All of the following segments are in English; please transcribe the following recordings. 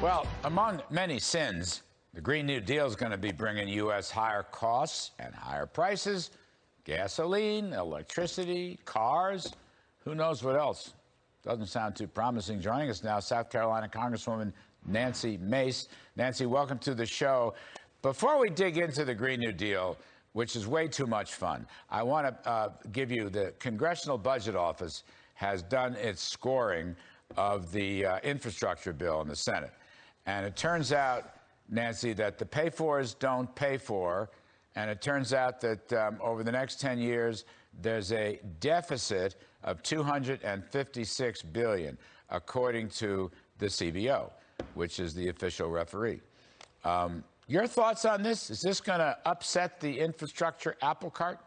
Well, among many sins, the Green New Deal is going to be bringing U.S. higher costs and higher prices, gasoline, electricity, cars, who knows what else. Doesn't sound too promising. Joining us now, South Carolina Congresswoman Nancy Mace. Nancy, welcome to the show. Before we dig into the Green New Deal, which is way too much fun, I want to give you the Congressional Budget Office has done its scoring of the infrastructure bill in the Senate. And it turns out, Nancy, that the pay-fors don't pay for. And it turns out that over the next 10 years, there's a deficit of $256 billion, according to the CBO, which is the official referee. Your thoughts on this? Is this going to upset the infrastructure apple cart?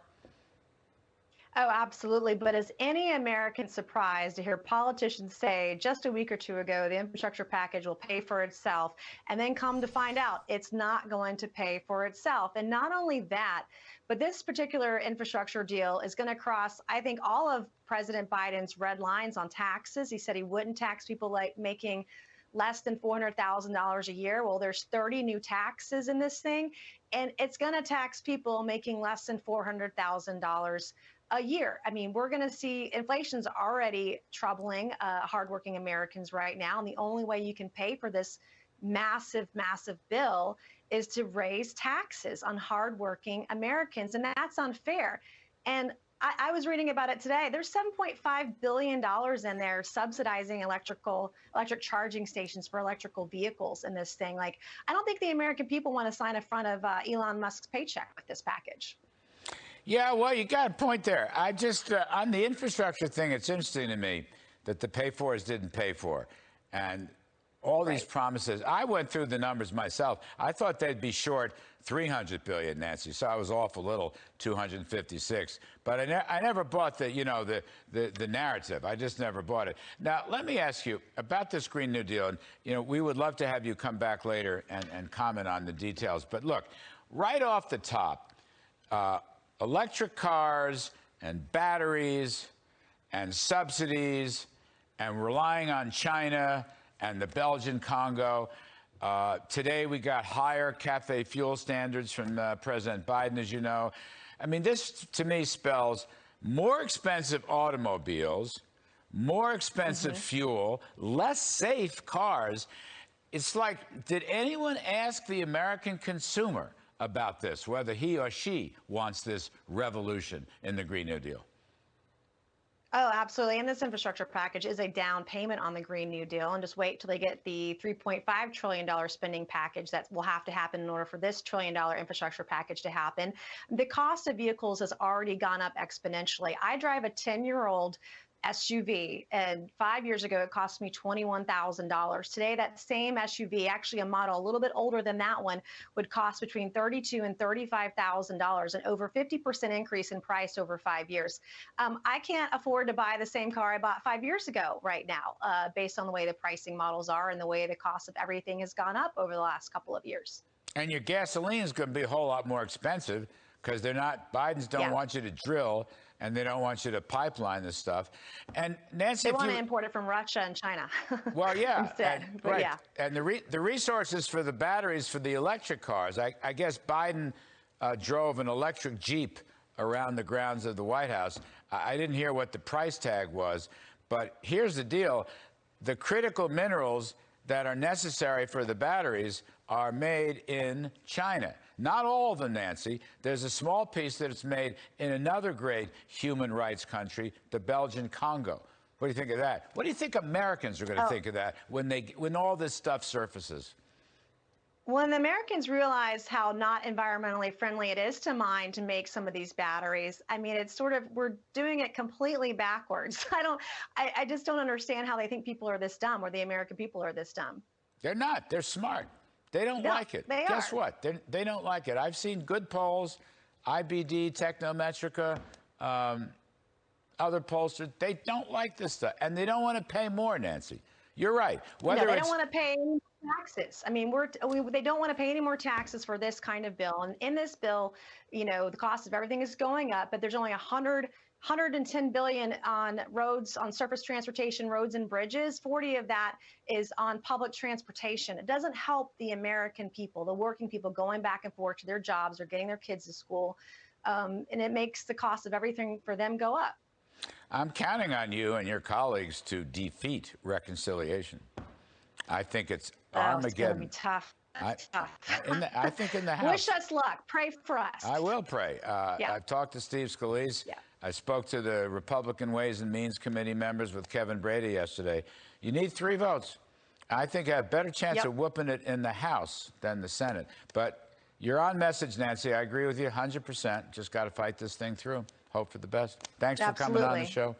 Oh, absolutely. But is any American surprised to hear politicians say just a week or two ago the infrastructure package will pay for itself, and then come to find out it's not going to pay for itself? And not only that, but this particular infrastructure deal is going to cross, I think, all of President Biden's red lines on taxes. He said he wouldn't tax people like making less than $400,000 a year. Well, there's 30 new taxes in this thing, and it's going to tax people making less than $400,000 a year. I mean, we're going to see inflation's already troubling hardworking Americans right now. And the only way you can pay for this massive, massive bill is to raise taxes on hardworking Americans. And that's unfair. And I was reading about it today. There's $7.5 billion in there subsidizing electric charging stations for electrical vehicles in this thing. Like, I don't think the American people want to sign in front of Elon Musk's paycheck with this package. Yeah, well, you got a point there. I just, on the infrastructure thing, it's interesting to me that the pay-fors didn't pay for. And all these promises, I went through the numbers myself. I thought they'd be short $300 billion, Nancy, so I was off a little, 256. But I never bought the, you know, the narrative. I just never bought it. Now, let me ask you about this Green New Deal. And, you know, we would love to have you come back later and comment on the details. But look, right off the top, electric cars and batteries and subsidies and relying on China and the Belgian Congo. Today we got higher CAFE fuel standards from President Biden, as you know. I mean, this to me spells more expensive automobiles, more expensive fuel, less safe cars. It's like, did anyone ask the American consumer about this, whether he or she wants this revolution in the Green New Deal? Oh, absolutely. And this infrastructure package is a down payment on the Green New Deal. And just wait till they get the $3.5 trillion spending package that will have to happen in order for this $1 trillion infrastructure package to happen. The cost of vehicles has already gone up exponentially. I drive a 10-year-old SUV, and 5 years ago it cost me $21,000. Today that same SUV, actually a model a little bit older than that one, would cost between $32,000 and $35,000, an over 50% increase in price over 5 years. I can't afford to buy the same car I bought 5 years ago right now, based on the way the pricing models are and the way the cost of everything has gone up over the last couple of years. And your gasoline is going to be a whole lot more expensive because they're not, Biden's don't want you to drill, and they don't want you to pipeline this stuff. And Nancy, they want to import it from Russia and China. Well, yeah, instead, right. Yeah. And the resources for the batteries for the electric cars. I guess Biden drove an electric Jeep around the grounds of the White House. I didn't hear what the price tag was, but here's the deal: the critical minerals that are necessary for the batteries are made in China. Not all of them, Nancy. There's a small piece that is made in another great human rights country, the Belgian Congo. What do you think of that? What do you think Americans are going to think of that when all this stuff surfaces? When the Americans realize how not environmentally friendly it is to mine to make some of these batteries, I mean, it's sort of, we're doing it completely backwards. I just don't understand how they think people are this dumb, or the American people are this dumb. They're not. They're smart. They don't like it. Guess what? They don't like it. I've seen good polls, IBD, Technometrica, other pollsters. They don't like this stuff, and they don't want to pay more, Nancy. You're right. No, they don't want to pay any taxes. I mean, they don't want to pay any more taxes for this kind of bill. And in this bill, you know, the cost of everything is going up, but there's only 100 110 billion on roads, on surface transportation, roads and bridges. 40 of that is on public transportation. It doesn't help the American people, the working people going back and forth to their jobs or getting their kids to school. And it makes the cost of everything for them go up. I'm counting on you and your colleagues to defeat reconciliation. I think it's Armageddon. It's going to be tough. Tough. I think in the House. Wish us luck. Pray for us. I will pray. I've talked to Steve Scalise. Yeah. I spoke to the Republican Ways and Means Committee members with Kevin Brady yesterday. You need 3 votes. I think I have a better chance of whooping it in the House than the Senate. But you're on message, Nancy. I agree with you 100%. Just got to fight this thing through. Hope for the best. Thanks for coming on the show.